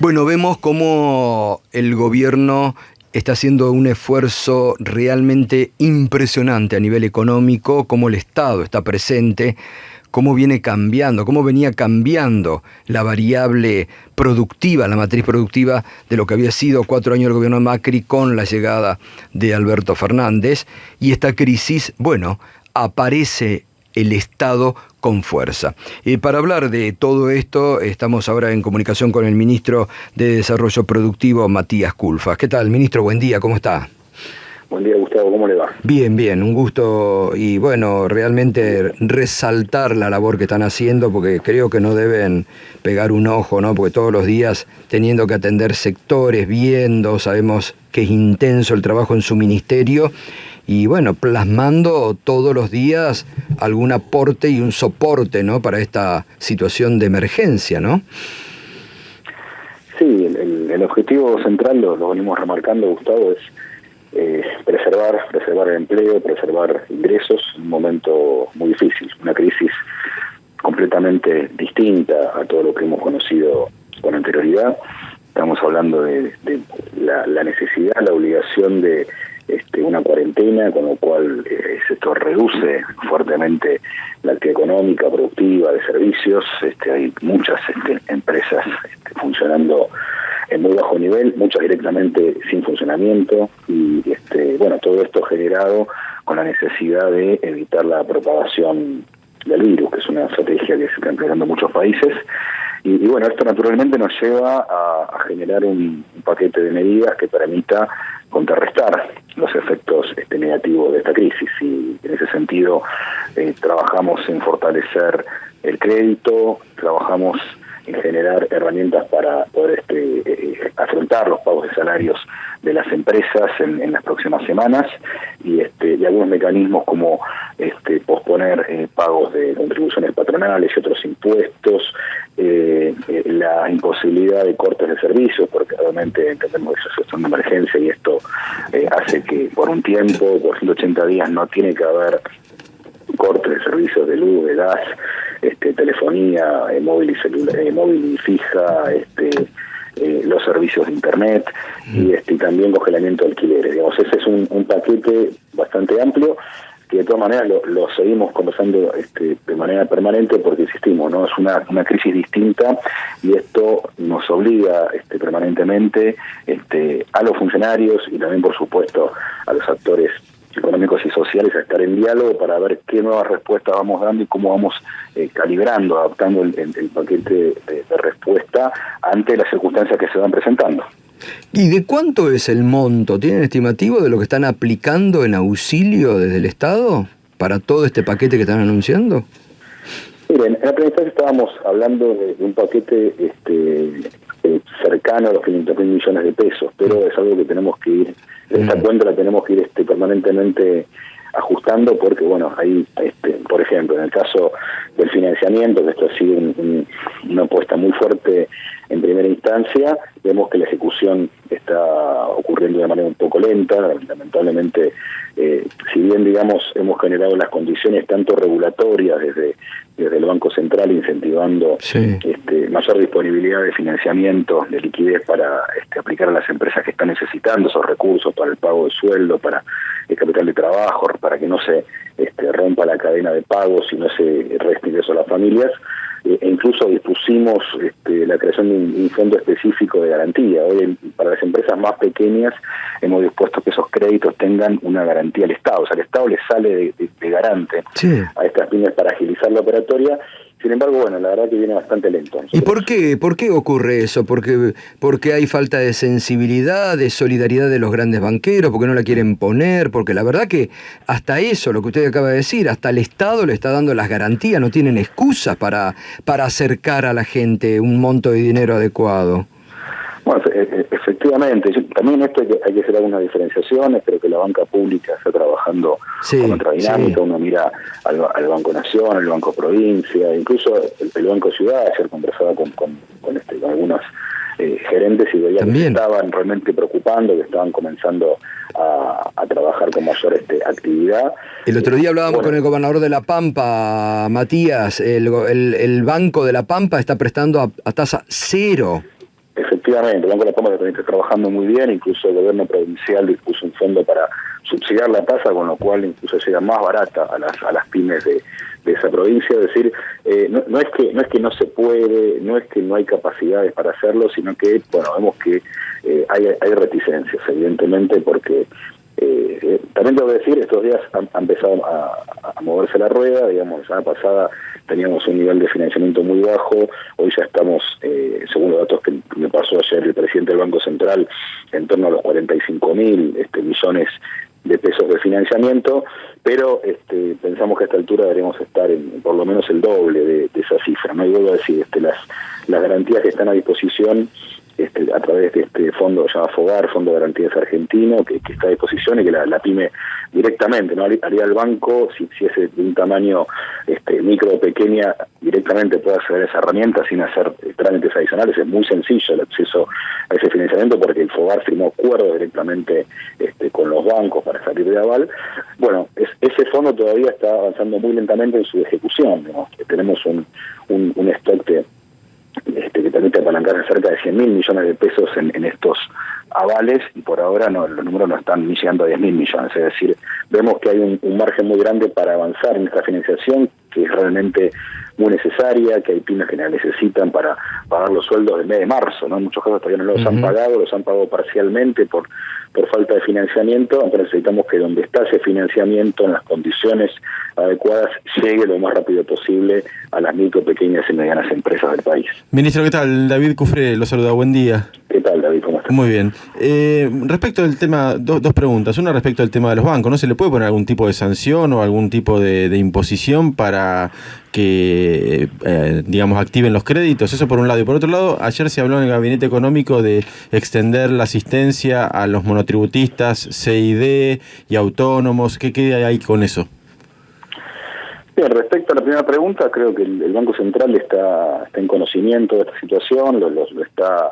Bueno, vemos cómo el gobierno está haciendo un esfuerzo realmente impresionante a nivel económico, cómo el Estado está presente, cómo viene cambiando, cómo venía cambiando la variable productiva, la matriz productiva de lo que había sido 4 años del gobierno de Macri con la llegada de Alberto Fernández. Y esta crisis, bueno, aparece el Estado con fuerza. Para hablar de todo esto, estamos ahora en comunicación con el ministro de Desarrollo Productivo, Matías Culfas. ¿Qué tal, ministro? Buen día, ¿cómo está? Buen día, Gustavo, ¿cómo le va? Bien, bien, un gusto y bueno, realmente resaltar la labor que están haciendo porque creo que no deben pegar un ojo, ¿no? Porque todos los días teniendo que atender sectores, viendo, sabemos que es intenso el trabajo en su ministerio y bueno, plasmando todos los días algún aporte y un soporte, ¿no? Para esta situación de emergencia, ¿no? Sí, el objetivo central, lo venimos remarcando, Gustavo, es preservar el empleo, preservar ingresos en un momento muy difícil, una crisis completamente distinta a todo lo que hemos conocido con anterioridad. Estamos hablando de la necesidad, la obligación de una cuarentena, con lo cual esto reduce fuertemente la actividad económica, productiva, de servicios. Hay muchas empresas funcionando en muy bajo nivel, muchas directamente sin funcionamiento y bueno, todo esto generado con la necesidad de evitar la propagación del virus, que es una estrategia que se está empleando en muchos países. Y bueno, esto naturalmente nos lleva a generar un paquete de medidas que permita contrarrestar los efectos negativos de esta crisis. Y en ese sentido trabajamos en fortalecer el crédito, trabajamos en generar herramientas para poder afrontar los pagos de salarios de las empresas en las próximas semanas y algunos mecanismos como posponer pagos de contribuciones patronales y otros impuestos, la imposibilidad de cortes de servicios, porque realmente entendemos que es una situación de emergencia y esto hace que por un tiempo, por 180 días, no tiene que haber cortes de servicios de luz, de gas, telefonía, móvil y fija, los servicios de internet y también congelamiento de alquileres. Digamos, ese es un paquete bastante amplio que de todas maneras lo seguimos conversando de manera permanente porque insistimos, ¿no? Es una crisis distinta y esto nos obliga permanentemente a los funcionarios y también por supuesto a los actores económicos y sociales a estar en diálogo para ver qué nuevas respuestas vamos dando y cómo vamos calibrando, adaptando el paquete de respuesta ante las circunstancias que se van presentando. ¿Y de cuánto es el monto? ¿Tienen estimativo de lo que están aplicando en auxilio desde el Estado para todo este paquete que están anunciando? Miren, en la primera instancia estábamos hablando de un paquete cercano a los 500.000 millones de pesos, pero es algo que tenemos que ir, esta cuenta la tenemos que ir permanentemente ajustando porque, bueno, ahí, por ejemplo, en el caso del financiamiento, que esto ha sido una apuesta muy fuerte en primera instancia, vemos que la ejecución está ocurriendo de manera un poco lenta, lamentablemente, si bien, digamos, hemos generado las condiciones tanto regulatorias desde el Banco Central incentivando mayor disponibilidad de financiamiento, de liquidez para aplicar a las empresas que están necesitando esos recursos para el pago de sueldo, para el capital de trabajo, para que no se rompa la cadena de pagos y no se reste ingreso a las familias. E incluso dispusimos la creación de un fondo específico de garantía. Hoy, para las empresas más pequeñas, hemos dispuesto que esos créditos tengan una garantía al Estado. O sea, el Estado les sale de garante a estas pymes para agilizar la operatoria. Sin embargo, bueno, la verdad que viene bastante lento. ¿Y por qué ocurre eso? ¿Porque hay falta de sensibilidad, de solidaridad de los grandes banqueros? ¿Porque no la quieren poner? Porque la verdad que hasta eso, lo que usted acaba de decir, hasta el Estado le está dando las garantías, no tienen excusas para acercar a la gente un monto de dinero adecuado. Bueno, efectivamente, también esto hay que hacer algunas diferenciaciones, creo que la banca pública está trabajando con otra dinámica, uno mira al Banco Nación, al Banco Provincia, incluso el Banco Ciudad. Ayer conversaba con algunos gerentes y veía que estaban realmente preocupando, que estaban comenzando a trabajar con mayor actividad. El otro día hablábamos con el gobernador de La Pampa, Matías, el Banco de La Pampa está prestando a tasa cero. Efectivamente, el Banco de la Pampa también está trabajando muy bien, incluso el gobierno provincial dispuso un fondo para subsidiar la tasa, con lo cual incluso llega más barata a las pymes de esa provincia. Es decir, no es que no se puede, no es que no hay capacidades para hacerlo, sino que, bueno, vemos que hay reticencias, evidentemente, porque también tengo que decir, estos días ha empezado a moverse la rueda. Digamos, la semana pasada teníamos un nivel de financiamiento muy bajo, hoy ya estamos, según los datos que me pasó ayer el presidente del Banco Central, en torno a los 45.000 millones de pesos de financiamiento, pero pensamos que a esta altura deberemos estar en por lo menos el doble de esa cifra, ¿no? Y vuelvo a decir, las garantías que están a disposición a través de este fondo llamado FOGAR, Fondo de Garantías Argentino, que está a disposición, y que la pyme directamente, ¿no? Al ir al banco, si es de un tamaño micro o pequeña, directamente puede acceder a esa herramienta sin hacer trámites adicionales. Es muy sencillo el acceso a ese financiamiento, porque el FOGAR firmó acuerdos directamente con los bancos para salir de aval. Bueno, ese fondo todavía está avanzando muy lentamente en su ejecución, ¿no? Tenemos un stock que permite apalancar cerca de 100.000 millones de pesos en estos avales, y por ahora los números no están ni llegando a 10.000 millones. Es decir, vemos que hay un margen muy grande para avanzar en esta financiación, que es realmente muy necesaria, que hay pymes que la necesitan para pagar los sueldos del mes de marzo, ¿no? En muchos casos todavía no los han pagado parcialmente por falta de financiamiento. Entonces necesitamos que donde está ese financiamiento, en las condiciones adecuadas, llegue lo más rápido posible a las micro, pequeñas y medianas empresas del país. Ministro, ¿qué tal? David Cufré lo saluda, buen día. ¿Qué tal, David? ¿Cómo estás? Muy bien. Respecto del tema, dos preguntas. Una respecto al tema de los bancos, ¿no se le puede poner algún tipo de sanción o algún tipo de imposición para que, digamos, activen los créditos? Eso por un lado. Y por otro lado, ayer se habló en el Gabinete Económico de extender la asistencia a los monotributistas, CID y autónomos. ¿Qué queda ahí con eso? Bien, respecto a la primera pregunta, creo que el Banco Central está en conocimiento de esta situación, lo está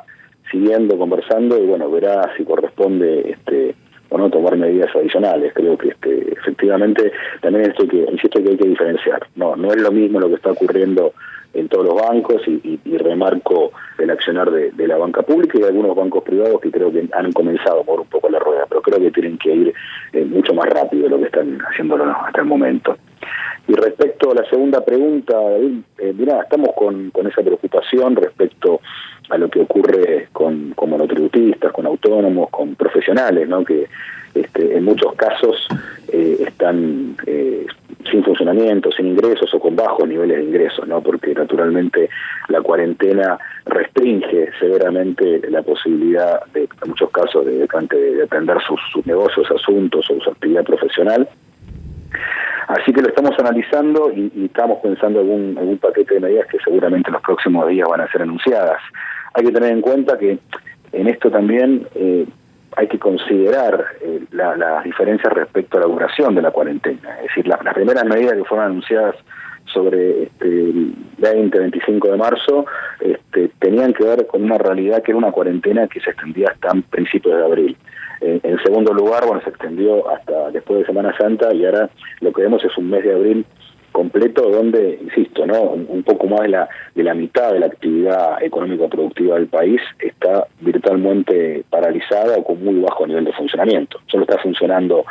siguiendo, conversando, y bueno, verá si corresponde o no tomar medidas adicionales. Creo que efectivamente también insisto que hay que diferenciar. No es lo mismo lo que está ocurriendo en todos los bancos, y remarco el accionar de la banca pública y de algunos bancos privados que creo que han comenzado a mover un poco la rueda, pero creo que tienen que ir mucho más rápido de lo que están haciéndolo hasta el momento. Y respecto a la segunda pregunta, David, mirá, estamos con esa preocupación respecto a lo que ocurre con monotributistas, con autónomos, con profesionales, ¿no? Que en muchos casos están sin funcionamiento, sin ingresos o con bajos niveles de ingresos, ¿no? Porque naturalmente la cuarentena restringe severamente la posibilidad en muchos casos de atender sus negocios, asuntos o su actividad profesional. Así que lo estamos analizando y estamos pensando algún paquete de medidas que seguramente en los próximos días van a ser anunciadas. Hay que tener en cuenta que en esto también hay que considerar las diferencias respecto a la duración de la cuarentena. Es decir, las primeras medidas que fueron anunciadas sobre el 20-25 de marzo tenían que ver con una realidad que era una cuarentena que se extendía hasta principios de abril. En segundo lugar, bueno, se extendió hasta después de Semana Santa, y ahora lo que vemos es un mes de abril completo donde, insisto, ¿no? Un poco más de la mitad de la actividad económica productiva del país está virtualmente paralizada o con muy bajo nivel de funcionamiento. Solo está funcionando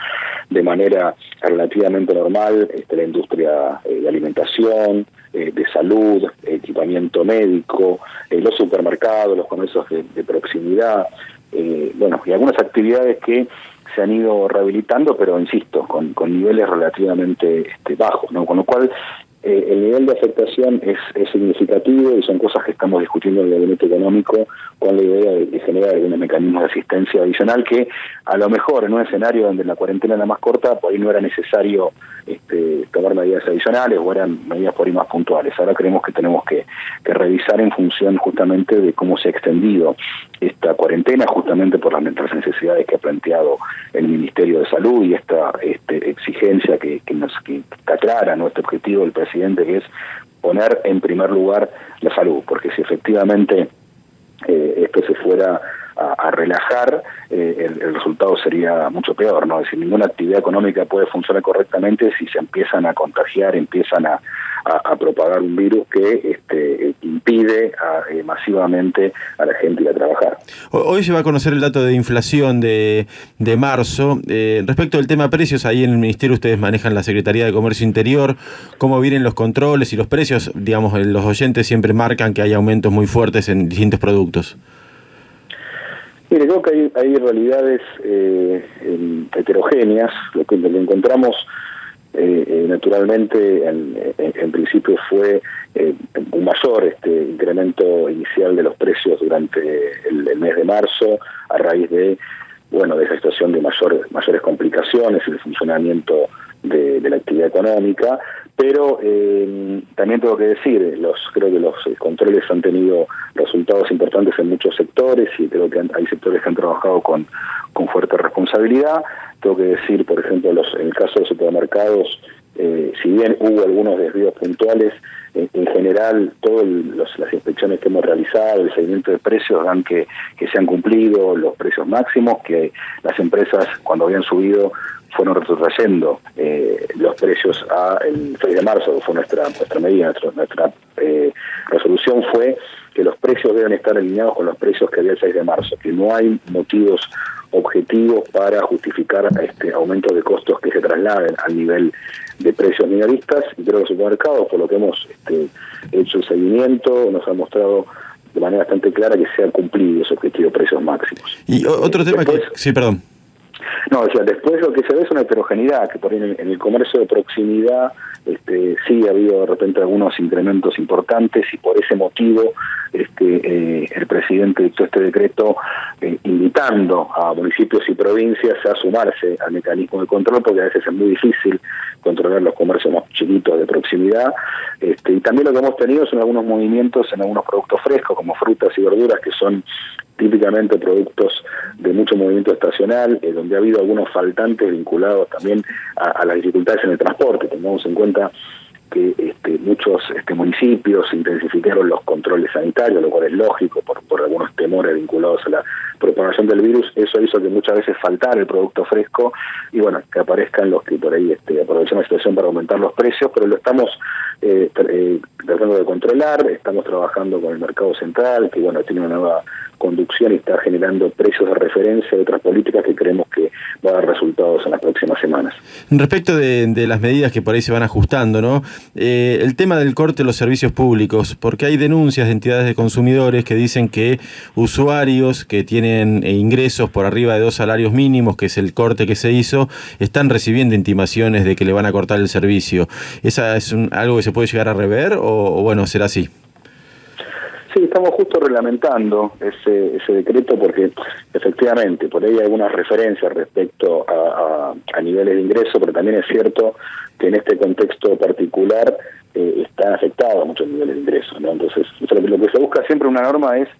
de manera relativamente normal la industria de alimentación, de salud, equipamiento médico, los supermercados, los comercios de proximidad, y algunas actividades que se han ido rehabilitando, pero insisto, con niveles relativamente bajos, ¿no? Con lo cual el nivel de afectación es significativo, y son cosas que estamos discutiendo en el Gabinete Económico con la idea de generar algunos mecanismos de asistencia adicional que a lo mejor en un escenario donde la cuarentena era más corta, por ahí no era necesario tomar medidas adicionales o eran medidas por ahí más puntuales. Ahora creemos que tenemos que revisar en función justamente de cómo se ha extendido esta cuarentena, justamente por las necesidades que ha planteado el Ministerio de Salud y esta exigencia que está clara, nuestro objetivo del presidente, que es poner en primer lugar la salud, porque si efectivamente esto se fuera a relajar, el resultado sería mucho peor, ¿no? Es decir, ninguna actividad económica puede funcionar correctamente si se empiezan a contagiar, empiezan a a propagar un virus que impide masivamente a la gente ir a trabajar. Hoy se va a conocer el dato de inflación de marzo. Respecto del tema precios, ahí en el Ministerio ustedes manejan la Secretaría de Comercio Interior, ¿cómo vienen los controles y los precios? Digamos, los oyentes siempre marcan que hay aumentos muy fuertes en distintos productos. Mire, creo que hay realidades heterogéneas. Lo que encontramos naturalmente en principio fue un mayor incremento inicial de los precios durante el mes de marzo a raíz de esa situación de mayores complicaciones en el funcionamiento de la actividad económica, pero también tengo que decir, creo que los controles han tenido resultados importantes en muchos sectores y creo que hay sectores que han trabajado con fuerte responsabilidad. Tengo que decir, por ejemplo, en el caso de los supermercados, si bien hubo algunos desvíos puntuales, en general todas las inspecciones que hemos realizado, el seguimiento de precios dan que se han cumplido los precios máximos, que las empresas cuando habían subido fueron retrocediendo los precios el 6 de marzo, que fue nuestra medida, nuestra resolución fue que los precios deben estar alineados con los precios que había el 6 de marzo, que no hay motivos objetivos para justificar aumentos de costos que se trasladen al nivel de precios minoristas, y creo que los supermercados, por lo que hemos hecho el seguimiento, nos ha mostrado de manera bastante clara que se ha cumplido ese objetivo de precios máximos. Y otro tema después, sí, perdón. No, después lo que se ve es una heterogeneidad, que por ahí en el comercio de proximidad sí ha habido de repente algunos incrementos importantes y por ese motivo el presidente dictó este decreto invitando a municipios y provincias a sumarse al mecanismo de control, porque a veces es muy difícil controlar los comercios más chiquitos de proximidad. Y también lo que hemos tenido son algunos movimientos en algunos productos frescos, como frutas y verduras, que son típicamente productos de mucho movimiento estacional, donde ha habido algunos faltantes vinculados también a las dificultades en el transporte. Tengamos en cuenta que muchos municipios intensificaron los controles sanitarios, lo cual es lógico por algunos temores vinculados a la propagación del virus. Eso hizo que muchas veces faltara el producto fresco y que aparezcan los que por ahí aprovechan la situación para aumentar los precios, pero lo estamos tratando de controlar. Estamos trabajando con el mercado central, que tiene una nueva conducción y está generando precios de referencia de otras políticas que creemos que va a dar resultados en las próximas semanas. Respecto de las medidas que por ahí se van ajustando, ¿no? El tema del corte de los servicios públicos, porque hay denuncias de entidades de consumidores que dicen que usuarios que tienen ingresos por arriba de 2 salarios mínimos, que es el corte que se hizo, están recibiendo intimaciones de que le van a cortar el servicio. ¿Esa es algo que se puede llegar a rever o será así? Sí, estamos justo reglamentando ese decreto porque efectivamente por ahí hay algunas referencias respecto a niveles de ingreso, pero también es cierto que en este contexto particular están afectados muchos niveles de ingreso, ¿no? Entonces, lo que se busca siempre en una norma es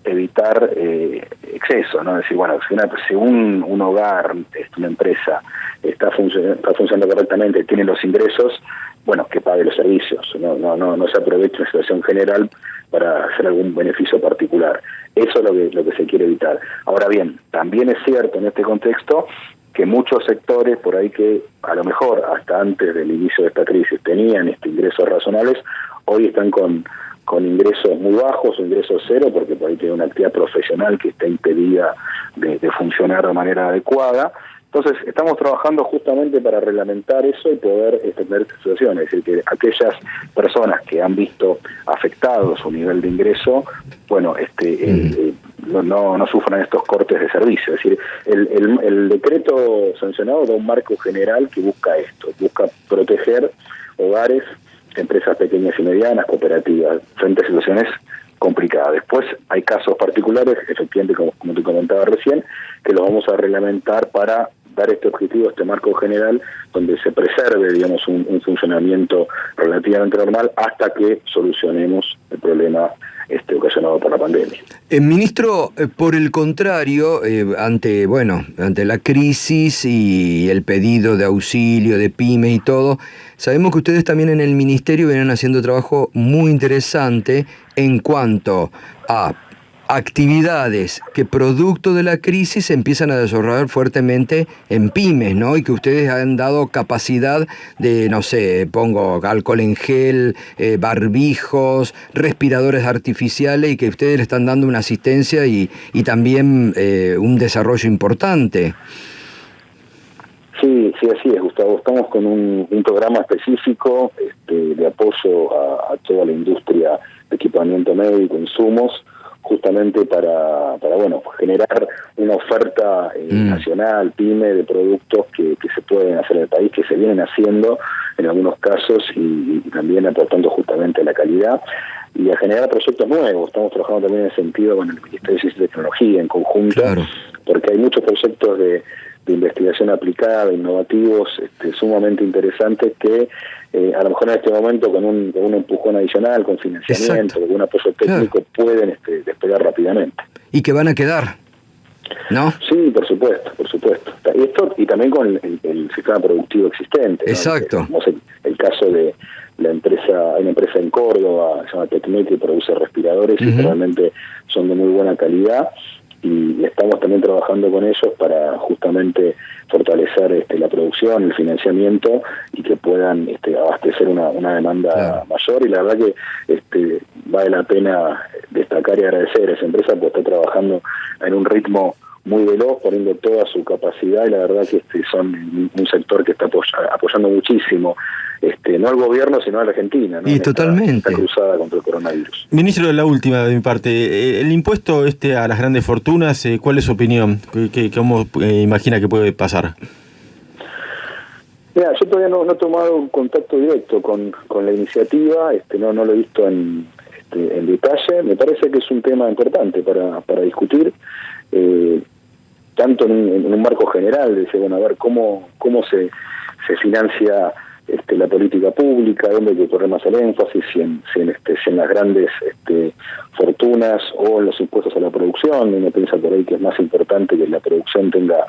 evitar exceso, ¿no? Es decir, si un hogar, una empresa está funcionando correctamente, tiene los ingresos, que pague los servicios, no se aproveche una situación general para hacer algún beneficio particular. Eso es lo que se quiere evitar. Ahora bien, también es cierto en este contexto que muchos sectores por ahí que a lo mejor hasta antes del inicio de esta crisis tenían ingresos razonables, hoy están con ingresos muy bajos o ingresos cero, porque por ahí tiene una actividad profesional que está impedida de funcionar de manera adecuada. Entonces, estamos trabajando justamente para reglamentar eso y poder tener esta situación, es decir, que aquellas personas que han visto afectado su nivel de ingreso, no sufran estos cortes de servicio. Es decir, el decreto sancionado da un marco general que busca esto, busca proteger hogares, empresas pequeñas y medianas, cooperativas, frente a situaciones complicadas. Después hay casos particulares, efectivamente, como te comentaba recién, que los vamos a reglamentar para dar este objetivo, este marco general, donde se preserve, un funcionamiento relativamente normal hasta que solucionemos el problema ocasionado por la pandemia. Ministro, por el contrario, ante la crisis y el pedido de auxilio de PYME y todo, sabemos que ustedes también en el Ministerio vienen haciendo trabajo muy interesante en cuanto a actividades que producto de la crisis se empiezan a desarrollar fuertemente en pymes, ¿no? Y que ustedes han dado capacidad de, no sé, pongo alcohol en gel, barbijos, respiradores artificiales, y que ustedes le están dando una asistencia y también un desarrollo importante. Sí, así es, Gustavo. Estamos con un programa específico de apoyo a toda la industria de equipamiento médico, insumos, justamente para generar una oferta nacional, pyme, de productos que se pueden hacer en el país, que se vienen haciendo en algunos casos y también aportando justamente a la calidad y a generar proyectos nuevos. Estamos trabajando también en ese sentido con el Ministerio de Ciencia y Tecnología en conjunto, claro, porque hay muchos proyectos de investigación aplicada, innovativos, sumamente interesantes que a lo mejor en este momento con un empujón adicional, con financiamiento, con un apoyo técnico, pueden despegar rápidamente. Y que van a quedar, ¿no? Sí, por supuesto. Esto y también con el sistema productivo existente, ¿no? Exacto. Como el caso de la empresa, hay una empresa en Córdoba, se llama Tecnet, que produce respiradores y realmente son de muy buena calidad. Y estamos también trabajando con ellos para justamente fortalecer la producción, el financiamiento y que puedan abastecer una demanda mayor. Y la verdad que vale la pena destacar y agradecer a esa empresa porque está trabajando en un ritmo muy veloz, poniendo toda su capacidad, y la verdad que son un sector que está apoyando muchísimo, no al gobierno, sino a la Argentina, ¿no? Y totalmente. Esta cruzada contra el coronavirus. Ministro, la última de mi parte. El impuesto a las grandes fortunas, ¿cuál es su opinión? ¿Cómo imagina que puede pasar? Mira, yo todavía no he tomado un contacto directo con la iniciativa, no lo he visto en detalle. Me parece que es un tema importante para discutir, tanto en un marco general, de decir, a ver cómo se financia la política pública, dónde hay que poner más el énfasis, si en las grandes fortunas o en los impuestos a la producción. Uno piensa por ahí que es más importante que la producción tenga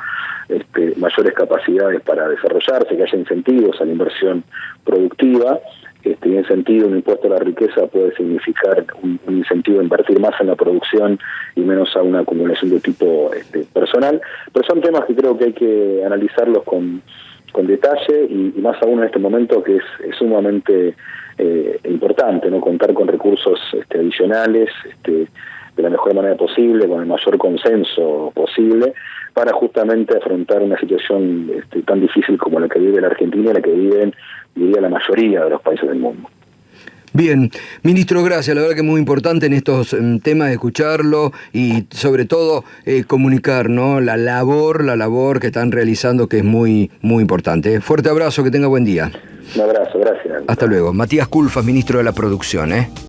mayores capacidades para desarrollarse, que haya incentivos a la inversión productiva. Y en sentido, un impuesto a la riqueza puede significar un incentivo a invertir más en la producción y menos a una acumulación de tipo personal. Pero son temas que creo que hay que analizarlos con detalle y más aún en este momento que es sumamente importante, ¿no? Contar con recursos adicionales de la mejor manera posible, con el mayor consenso posible, para justamente afrontar una situación tan difícil como la que vive la Argentina y la que viven, diría, la mayoría de los países del mundo. Bien, ministro, gracias. La verdad que es muy importante en estos temas escucharlo y sobre todo comunicar, ¿no? La labor que están realizando, que es muy, muy importante. Fuerte abrazo, que tenga buen día. Un abrazo, gracias. Hasta luego. Matías Culfas, ministro de la Producción,